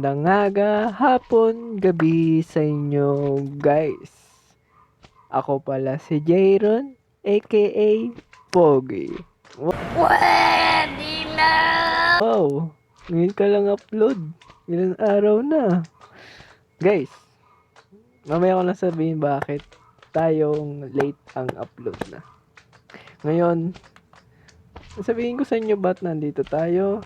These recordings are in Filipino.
magandang aga, hapon, gabi sa inyo guys. Ako pala si Jayron, aka Pogi. Pwede na! Wow, ngayon ka lang upload. Ilang araw na. Guys, mamaya ko na sabihin bakit tayong late ang upload na. Ngayon, sabihin ko sa inyo ba't nandito tayo.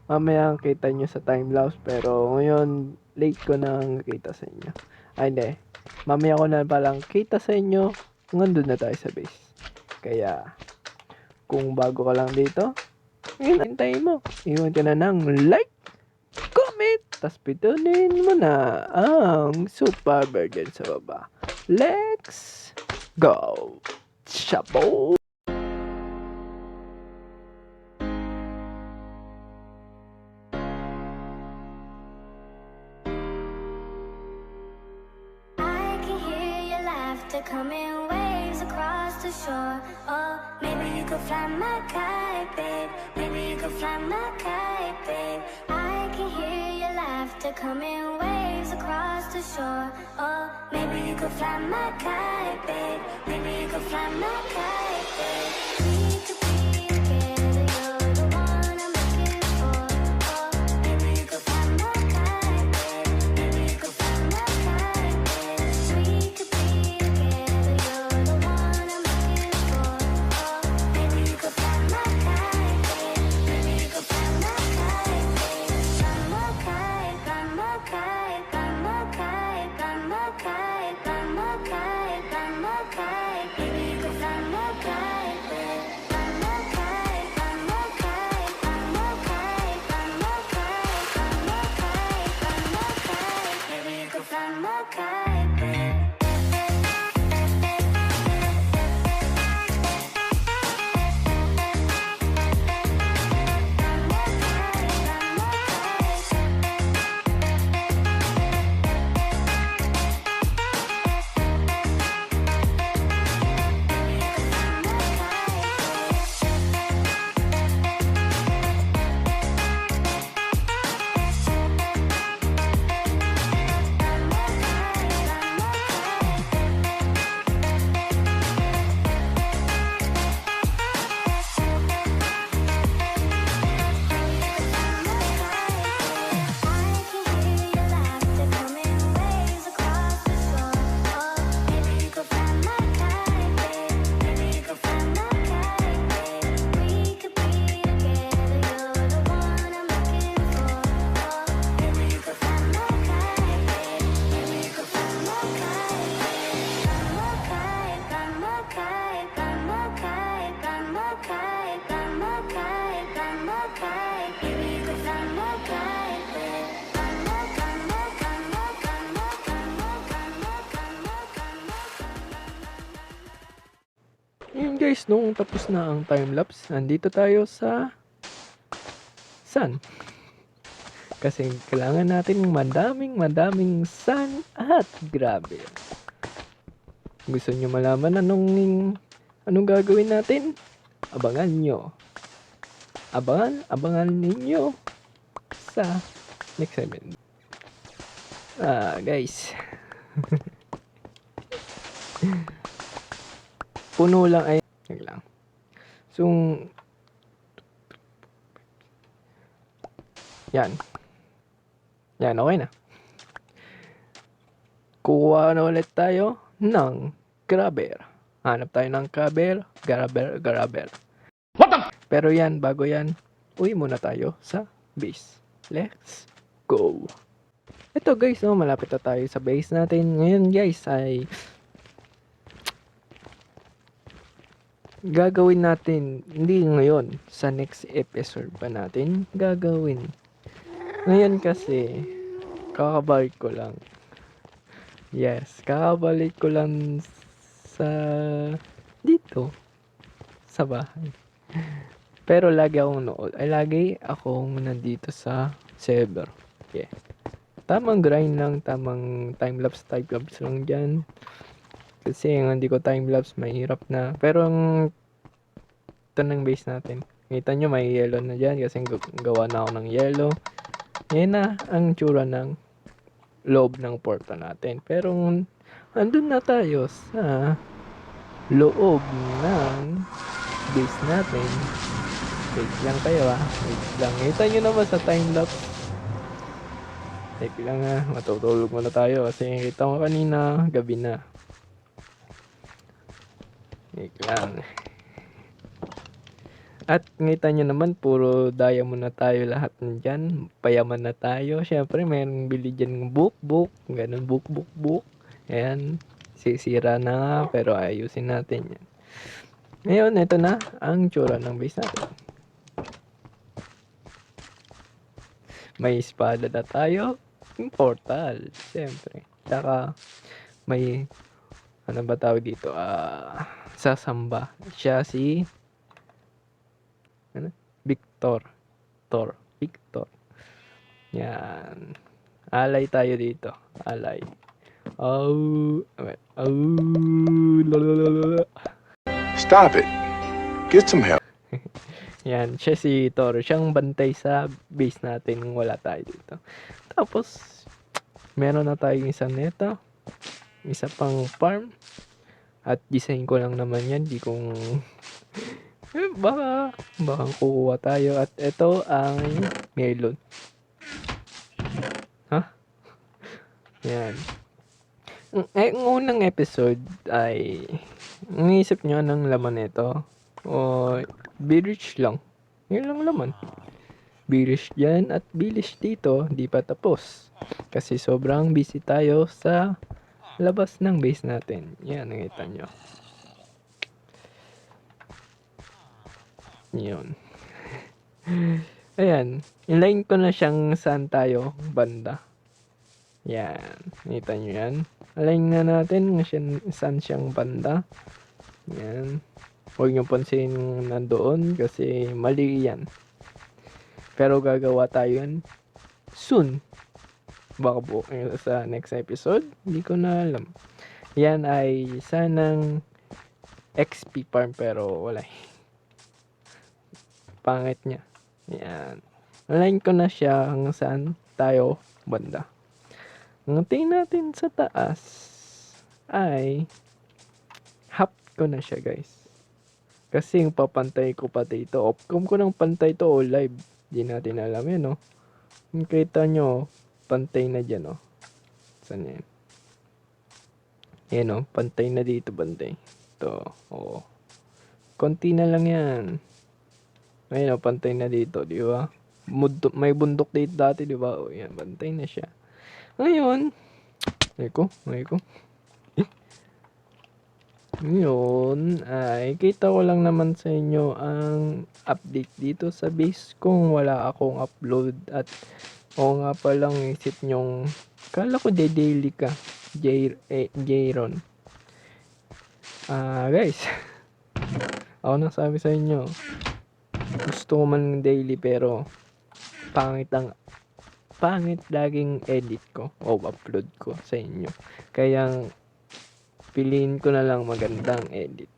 Mamaya kita nyo sa timelapse, pero ngayon late ko nang kita sa inyo. Ay hindi, mamaya ko na palang kita sa inyo kung nandun na tayo sa base. Kaya kung bago ka lang dito, ngayon hintayin mo, iwan ka na ng like, comment, tas pitunin mo na ang super burger sa baba. Let's go! Chapo! I can hear your laughter coming waves across the shore. Oh, maybe you could fly my kite, babe. Maybe you could fly my kite, babe. I can hear your laughter coming waves across the shore. Oh, maybe you could fly my kite, babe. Maybe you could fly my kite, babe. We could be together, you're the one I'm looking for. Oh, maybe you could fly my kite, babe. Maybe you could fly my kite, babe. We could be together, you're the one I'm looking for. Oh, maybe you could fly my kite, babe. Maybe you could fly my kite, babe. Fly my kite, fly my kite, fly my kite, fly my kite, fly my kite, fly my kite. Maybe you could fly my kite, babe. Fly my kite, fly my kite, fly my kite, fly my kite, fly my kite, fly my kite. Maybe you could fly my kite, babe. Yun guys, nung tapos na ang timelapse, nandito tayo sa sun. Kasi kailangan natin madaming sun at grabe. Gusto nyo malaman anong gagawin natin? Abangan nyo. Abangan ninyo sa next segment. Guys. Puno lang ay lang. So, yan. Yan, okay na. Kuha na ulit tayo ng grabber. Hanap tayo ng grabber. What the? Pero yan, bago yan, uwi muna tayo sa base. Let's go. Ito guys, malapit na tayo sa base natin. Ngayon guys, ay gagawin natin, hindi ngayon, sa next episode pa natin gagawin. Ngayon kasi, kakabalik ko lang. Yes, kakabalik ko lang sa dito, sa bahay. Pero lagi akong nandito sa server. Yeah. Tamang grind lang, tamang timelapse lang dyan. Kasi hindi ko timelapse, mahirap na. Pero ito ng base natin. Kita nyo, may yellow na dyan kasi gawa na ako ng yellow. Yan na ang tsura ng loob ng porta natin. Pero andun na tayo sa loob ng base natin. Wait lang kayo Wait lang. Kita nyo naman sa time-lapse. Wait lang matutulog muna tayo kasi kita ko kanina gabi na. Wait lang. At kita nyo naman puro diamond na tayo lahat nandyan. Payaman na tayo. Syempre mayroong bili dyan ng book. Ganun book. Ayan. Sisira na nga pero ayusin natin yan. Ngayon ito na ang tsura ng base natin. May espada na tayo. Yung portal. Siyempre. Tsaka may ano ba tawag dito? Sasamba. Siya si Victor. Victor. Yan. Alay tayo dito. Alay. Stop it. Get some help. Yan, siya si Toro. Siyang bantay sa base natin nung wala tayo dito. Tapos, meron na tayong isang neto. Isa pang farm. At design ko lang naman yan. Di kong... baka kukuha tayo. At ito ang melon. Yan. Ang unang episode ay... Naisip nyo ng laman nito. O... Be-rich lang. Yun lang laman. Be-rich dyan at be-rich dito. Di pa tapos. Kasi sobrang busy tayo sa labas ng base natin. Yan, nakita nyo. Yun. Ayan. Inline ko na siyang saan tayo banda. Yan. Nakita nyo yan. Align na natin saan siyang banda. Yan. Huwag nyo pansin nandoon kasi mali yan. Pero gagawa tayo yan soon. Baka po sa next episode. Hindi ko na alam. Yan ay sanang XP farm pero wala. Pangit niya. Yan. Align ko na siya hanggang saan tayo banda. Ang tingin natin sa taas ay half ko na siya guys. Kasi yung papantay ko pati ito. Off-cam ko ng pantay to o live. Di natin alam yan, no? Yung kita nyo, pantay na dyan, no? Saan yan? Yan, no? Pantay na dito, pantay. Ito, oo. Konti na lang yan. Ayun, no? Pantay na dito, di ba? May bundok dito dati, di ba? O, yan, pantay na siya. Ngayon, ay ko. Ngayon, ay kita ko lang naman sa inyo ang update dito sa base kung wala akong upload at o nga palang isip nyong kala ko daily ka Jayron. Guys, ako nang sabi sa inyo gusto ko man daily pero pangit laging edit ko o upload ko sa inyo kaya piliin ko na lang magandang edit.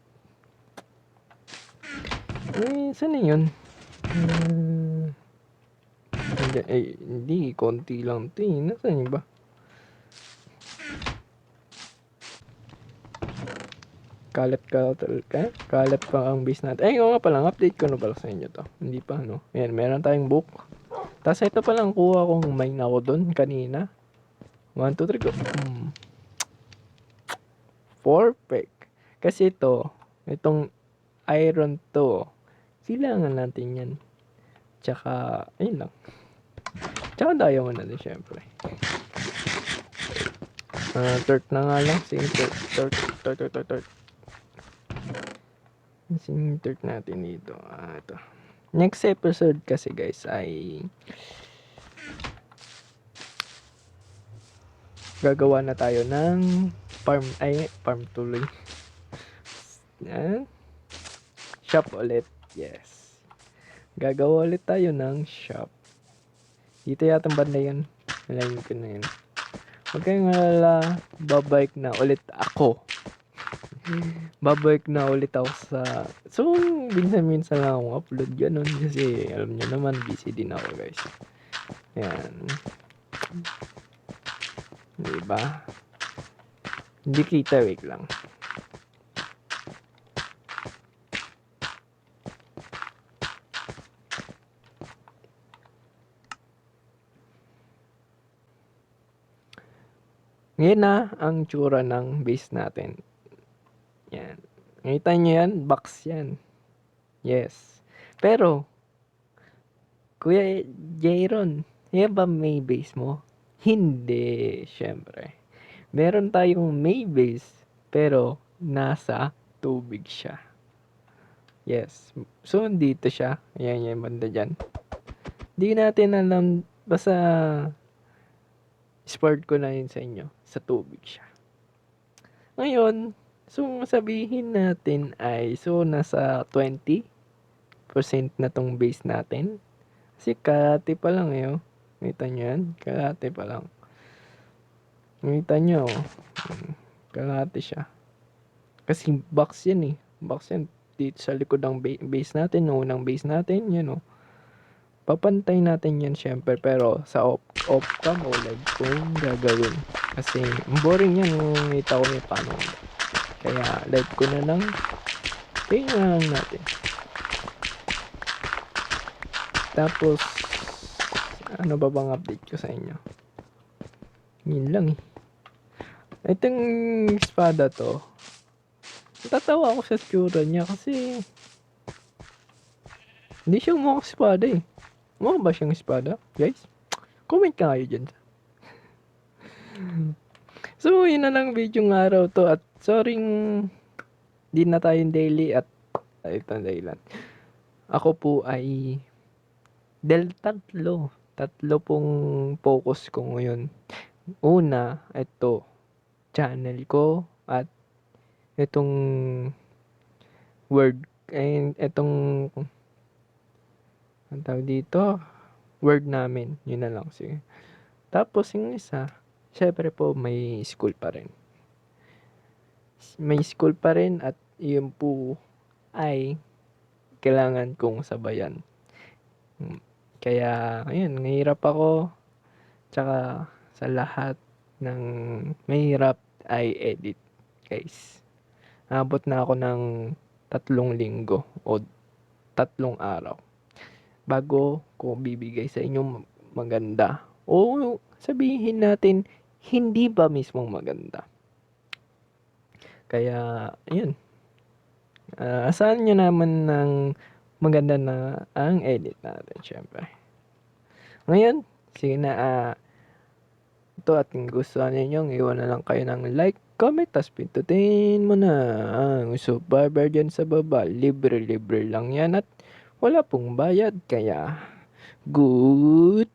Saan na yun? Hindi, konti lang ito eh. Nasaan yun ba? Kalat pa ang base natin. Oo nga palang, update ko na pala sa inyo to. Hindi pa, no? Ayan, meron tayong book. Tapos ito palang kuha kong mine ako doon kanina. 1, 2, 3, go. Perfect. Kasi itong iron to, kailangan natin yan. Tsaka, ayun lang. Tsaka diamond na din, syempre. Turt na nga lang. Sige, turt. Sige, turt natin dito. Ito. Next episode kasi guys ay gagawa na tayo ng farm tuloy. Yan. Shop ulit. Yes. Gagawa ulit tayo ng shop. Dito yata banda yan. Nalayin ko na yan. Huwag kayong malala. Babike na ulit ako. Babike na ulit ako sa... So, minsan lang akong upload ganun. Kasi alam nyo naman, busy din ako guys. Yan. Diba? Hindi kita, wait lang. Ngayon na ang tsura ng base natin. Yan. Nakita nyo yan? Box yan. Yes. Pero, Kuya Jairon, yan ba may base mo? Hindi, syempre. Meron tayong may base, pero nasa tubig siya. Yes. So, dito siya. Ayan yung banda dyan. Di natin alam, basta sport ko na yun sa inyo. Sa tubig siya. Ngayon, so sabihin natin ay, so nasa 20% na tong base natin. Kasi kalahati pa lang eh. Oh. Nakita nyo yan? Kalahati pa lang. Nakita nyo. Kalahati siya. Kasi box yan eh. Box yan. Dito sa likod ng base natin. Unang base natin. Yan oh. Papantay natin yan syempre. Pero sa off cam o live ko yung gagawin. Kasi boring yan. Nakita ko yung paano. Kaya live ko na lang. Tingnan lang natin. Tapos, ano ba bang update ko sa inyo? Yun lang eh. Itong espada to, natatawa ako sa tsura niya kasi hindi siya mukhang espada eh. Mukha ba siyang espada? Guys, comment ka kayo dyan. So, yun na lang video ng araw to at sorry di na tayong daily at ito ang dahilan. Ako po ay tatlo pong focus ko ngayon. Una, ito, channel ko at itong word, and itong ang tawag dito, word namin, yun na lang. Sige. Tapos yung isa, syempre po may school pa rin. May school pa rin at yun po ay kailangan kong sabayan. Kaya, ayun, mahirap ako. Tsaka, sa lahat ng mahirap ay edit, guys. Abot na ako ng 3 linggo o 3 araw bago ko bibigay sa inyo maganda. O sabihin natin, hindi ba mismong maganda. Kaya, ayun. Asahan nyo naman ng maganda na ang edit natin, syempre. Ngayon, sige na, ito at kung gusto ninyong iwan na lang kayo ng like, comment, tas pindutin mo na ang subscriber dyan sa baba. Libre lang yan at wala pong bayad. Kaya, goodbye!